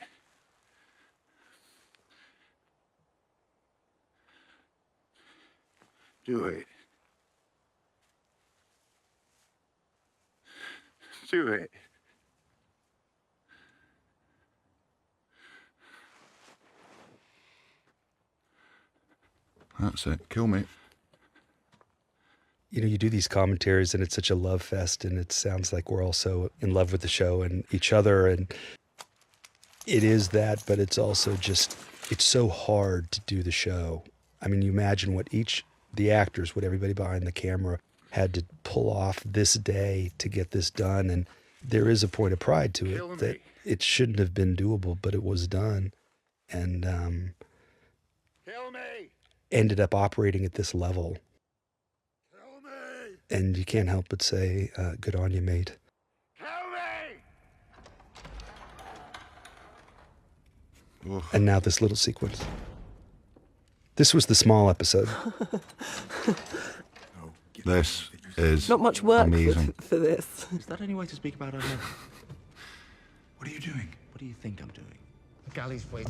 Do it. Do it. That's it. Kill me. You know, you do these commentaries and it's such a love fest and it sounds like we're all so in love with the show and each other, and it is that, but it's also just, it's so hard to do the show. I mean, you imagine what the actors, what everybody behind the camera had to pull off this day to get this done, and there is a point of pride to it that it shouldn't have been doable, but it was done, and ended up operating at this level. And you can't help but say, good on you, mate. And now this little sequence. This was the small episode. This is not much work amazing. For this. Is that any way to speak about our love? What are you doing? What do you think I'm doing?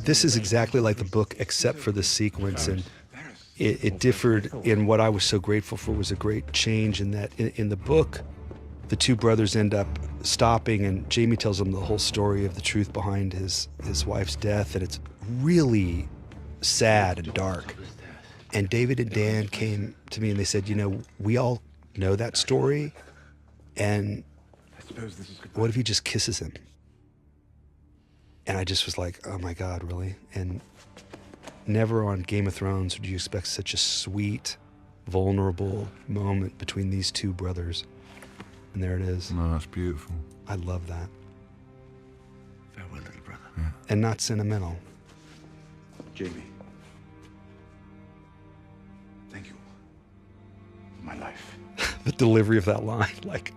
This is exactly like the book, except for the sequence, and it differed in what I was so grateful for was a great change in that in the book, the two brothers end up stopping and Jamie tells them the whole story of the truth behind his wife's death, and it's really sad and dark. And David and Dan came to me and they said, you know, we all know that story, and what if he just kisses him? And I just was like, oh my God, really? And never on Game of Thrones would you expect such a sweet, vulnerable moment between these two brothers. And there it is. No, that's beautiful. I love that. Farewell, little brother. Yeah. And not sentimental. Jamie. Thank you for my life. The delivery of that line, like,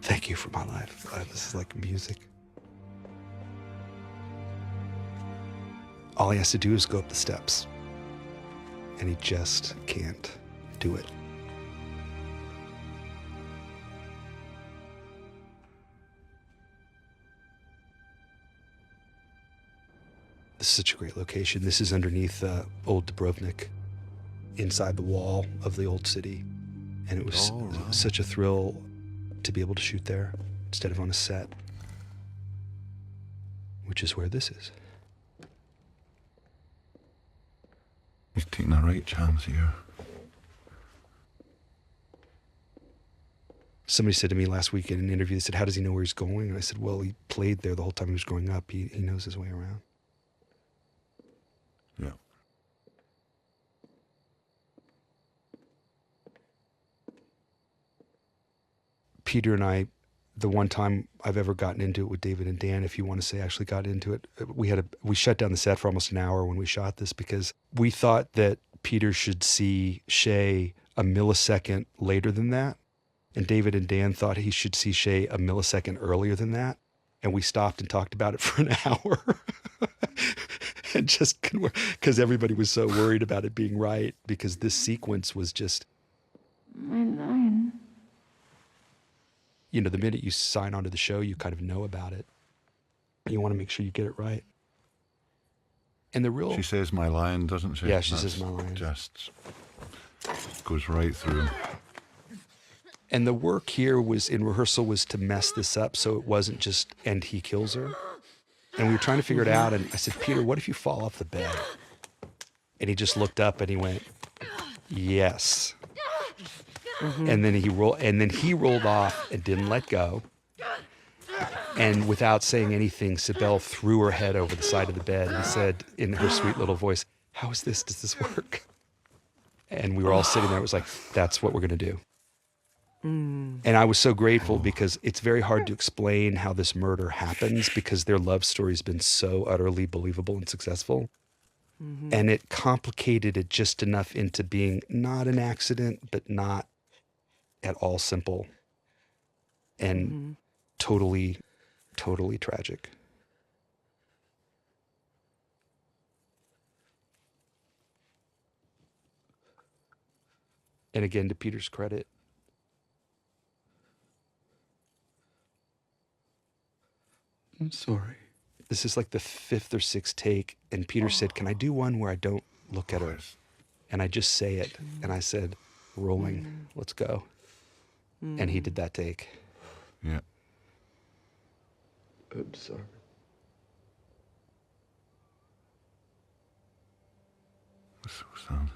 thank you for my life. This is like music. All he has to do is go up the steps. And he just can't do it. This is such a great location. This is underneath Old Dubrovnik, inside the wall of the old city. And it was such a thrill to be able to shoot there instead of on a set, which is where this is. He's taking a right chance here. Somebody said to me last week in an interview, they said, how does he know where he's going? And I said, well, he played there the whole time he was growing up. He knows his way around. Yeah. Peter and I, the one time I've ever gotten into it with David and Dan, if you want to say actually got into it, we shut down the set for almost an hour when we shot this because we thought that Peter should see Shay a millisecond later than that. And David and Dan thought he should see Shay a millisecond earlier than that. And we stopped and talked about it for an hour. And just because everybody was so worried about it being right, because this sequence was just... you know, the minute you sign onto the show, you kind of know about it. You want to make sure you get it right. And the real... She says my lion, doesn't she? Yeah, she says my lion. Just goes right through. And the work here was, in rehearsal, was to mess this up so it wasn't just, and he kills her. And we were trying to figure it out, and I said, Peter, what if you fall off the bed? And he just looked up and he went, yes. And then he rolled off and didn't let go. And without saying anything, Sibel threw her head over the side of the bed and said in her sweet little voice, how is this? Does this work? And we were all sitting there. It was like, that's what we're going to do. And I was so grateful because it's very hard to explain how this murder happens because their love story's been so utterly believable and successful. And it complicated it just enough into being not an accident, but not at all simple and totally, totally tragic. And again, to Peter's credit, I'm sorry. this is like the 5th or 6th take, and Peter said, can I do one where I don't look at her? And I just say it, and I said, rolling, let's go. And he did that take. Yeah. I'm sorry. So sad.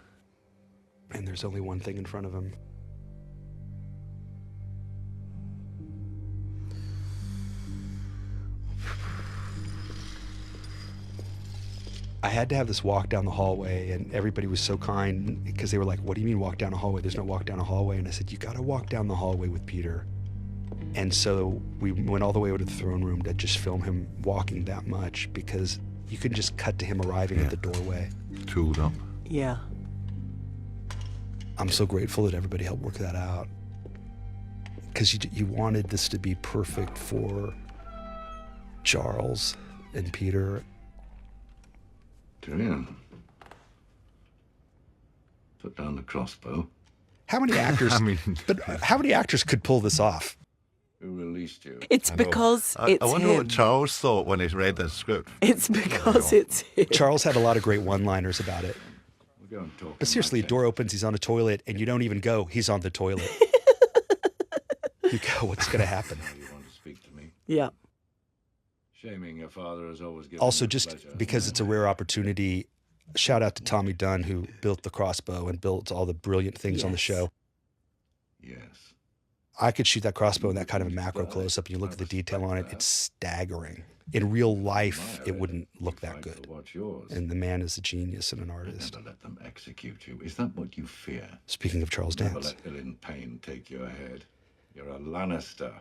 And there's only one thing in front of him. I had to have this walk down the hallway, and everybody was so kind because they were like, what do you mean walk down a hallway? There's no walk down a hallway. And I said, you got to walk down the hallway with Peter. And so we went all the way over to the throne room to just film him walking that much, because you can just cut to him arriving at the doorway. Tooled up. Yeah. I'm so grateful that everybody helped work that out, because you wanted this to be perfect for Charles and Peter. Tyrion, put down the crossbow. How many actors? How many actors could pull this off? Who released you? It's because it's I wonder him. what Charles thought when he read the script. It's because it's him. Charles had a lot of great one-liners about it. We'll go and talk. But seriously, door opens, he's on a toilet, and you don't even go, he's on the toilet. You go, what's going to happen? You want to speak to me? Yeah. Shaming your father has always given Also, you just pleasure. because it's a rare opportunity, shout out to Tommy Dunn, who built the crossbow and built all the brilliant things on the show. Yes. I could shoot that crossbow in that kind of a macro close-up, and you look at the detail on it, it's staggering. In real life, it wouldn't look that good. And the man is a genius and an artist. Never let them execute you. Is that what you fear? Speaking of Charles Never Dance. let ill in pain take your head. You're a Lannister.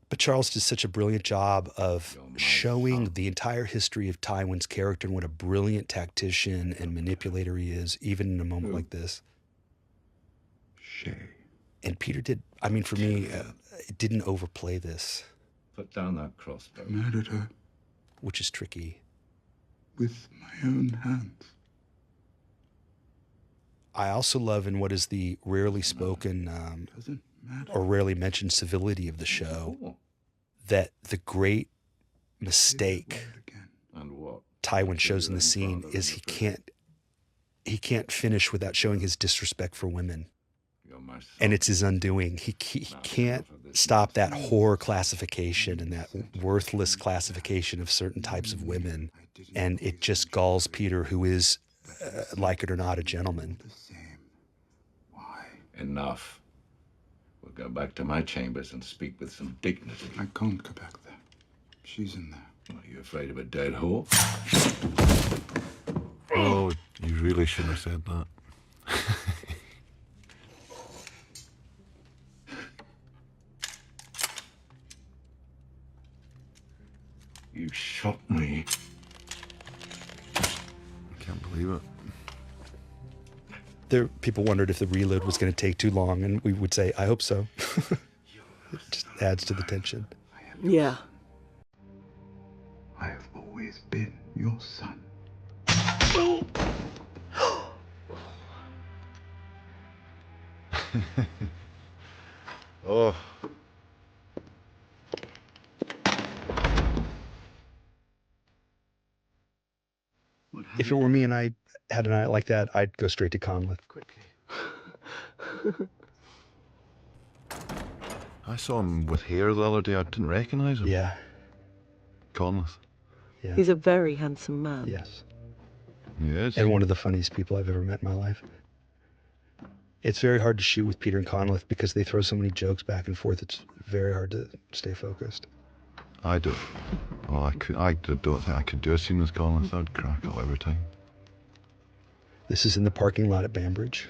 But Charles did such a brilliant job of showing the entire history of Tywin's character and what a brilliant tactician and manipulator he is, even in a moment like this. And Peter did, I mean, for me, it didn't overplay this. Put down that crossbow. Murdered her which is tricky. with my own hands. I also love in what is the rarely spoken or rarely mentioned civility of the show, that the great mistake And what? Tywin shows in the scene is he can't finish without showing his disrespect for women. And it's his undoing. He can't stop that horror classification and that worthless classification of certain types of women. And it just galls Peter, who is, like it or not, a gentleman. Enough. We'll go back to my chambers and speak with some dignity. I can't go back there. She's in there. Are you afraid of a dead horse? Oh, you really should have said that. You shot me. I can't believe it. People wondered if the reload was going to take too long, and we would say, I hope so. It just adds to the tension. Yeah. I have always been your son. Oh. If it were me and I had a night like that, I'd go straight to Conleth. I saw him with hair the other day. I didn't recognise him. Yeah. Conleth. Yeah. He's a very handsome man. Yes. He is. And one of the funniest people I've ever met in my life. It's very hard to shoot with Peter and Conleth because they throw so many jokes back and forth. It's very hard to stay focused. I don't. Well, I don't think I could do a scene with Conleth. I'd crack up every time. This is in the parking lot at Banbridge.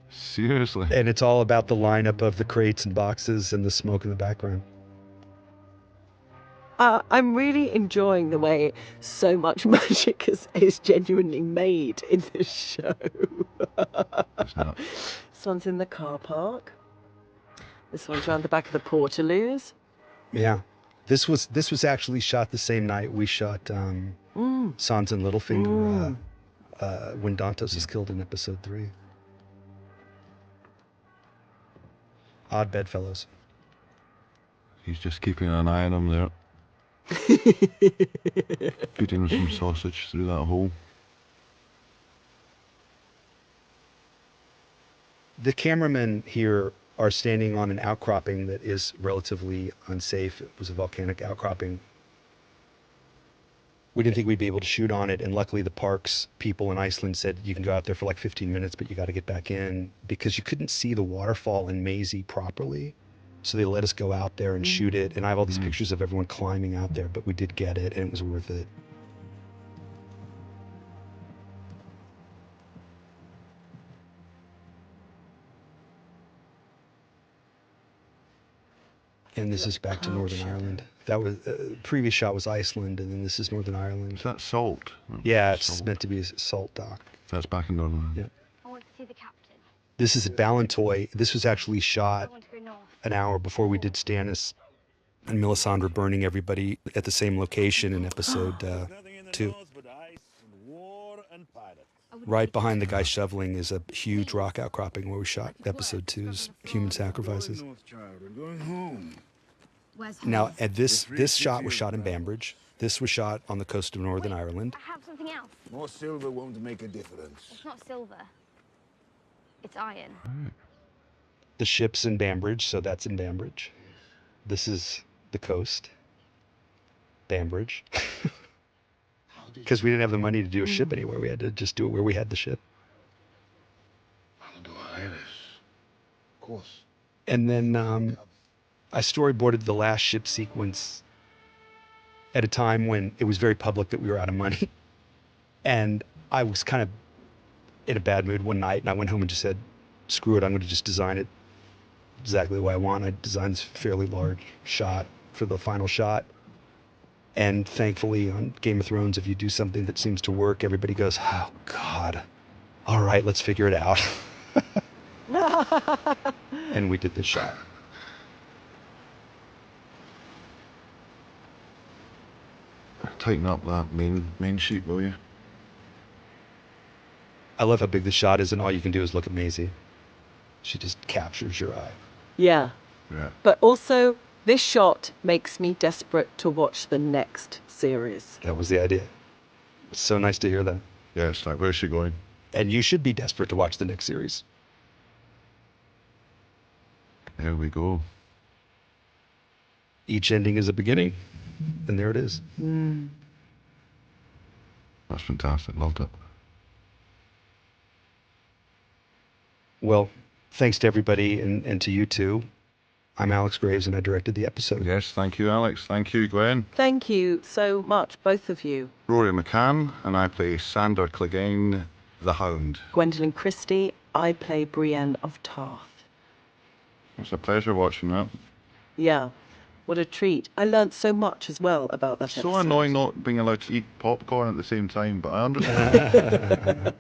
Seriously? And it's all about the lineup of the crates and boxes and the smoke in the background. I'm really enjoying the way so much magic is genuinely made in this show. This one's in the car park. This one's around the back of the Portaloos. Yeah. This was actually shot the same night we shot Sans and Littlefinger when Dantos is killed in episode 3. Odd bedfellows. He's just keeping an eye on him there. Feeding him some sausage through that hole. The cameramen here are standing on an outcropping that is relatively unsafe. It was a volcanic outcropping. We didn't think we'd be able to shoot on it, and luckily the parks people in Iceland said you can go out there for like 15 minutes, but you got to get back in, because you couldn't see the waterfall in Maisie properly. So they let us go out there and shoot it, and I have all these pictures of everyone climbing out there, but we did get it, and it was worth it. And this is back to Northern Ireland. That was previous shot was Iceland, and then this is Northern Ireland. Is that salt? Yeah, it's meant to be a salt dock. That's back in Northern Ireland. Yeah. I want to see the captain. This is at Ballantoy. This was actually shot an hour before we did Stannis and Melisandre burning everybody at the same location in episode 2. Right behind the guy shoveling is a huge rock outcropping where we shot episode 2's Human Sacrifices. Now, at this shot was shot in Banbridge. This was shot on the coast of Northern Ireland. I have something else. More silver won't make a difference. It's not silver. It's iron. The ship's in Banbridge, so that's in Banbridge. This is the coast. Banbridge. Because we didn't have the money to do a ship anywhere. We had to just do it where we had the ship. Of course. And then I storyboarded the last ship sequence at a time when it was very public that we were out of money. And I was kind of in a bad mood one night, and I went home and just said, screw it, I'm going to just design it exactly the way I want. I designed this fairly large shot for the final shot. And thankfully on Game of Thrones, if you do something that seems to work, everybody goes, oh God, all right, let's figure it out. And we did this shot. Tighten up that main sheet, will you? I love how big the shot is, and all you can do is look at Maisie. She just captures your eye. Yeah. Yeah. But also, this shot makes me desperate to watch the next series. That was the idea. It's so nice to hear that. Yeah, it's like, where's she going? And you should be desperate to watch the next series. There we go. Each ending is a beginning, and there it is. That's fantastic. Loved it. Well, thanks to everybody and to you two. I'm Alex Graves, and I directed the episode. Yes, thank you, Alex. Thank you, Gwen. Thank you so much, both of you. Rory McCann, and I play Sandor Clegane, the Hound. Gwendoline Christie, I play Brienne of Tarth. It's a pleasure watching that. Yeah, what a treat. I learnt so much as well about that So episode. annoying not being allowed to eat popcorn at the same time, but I understand.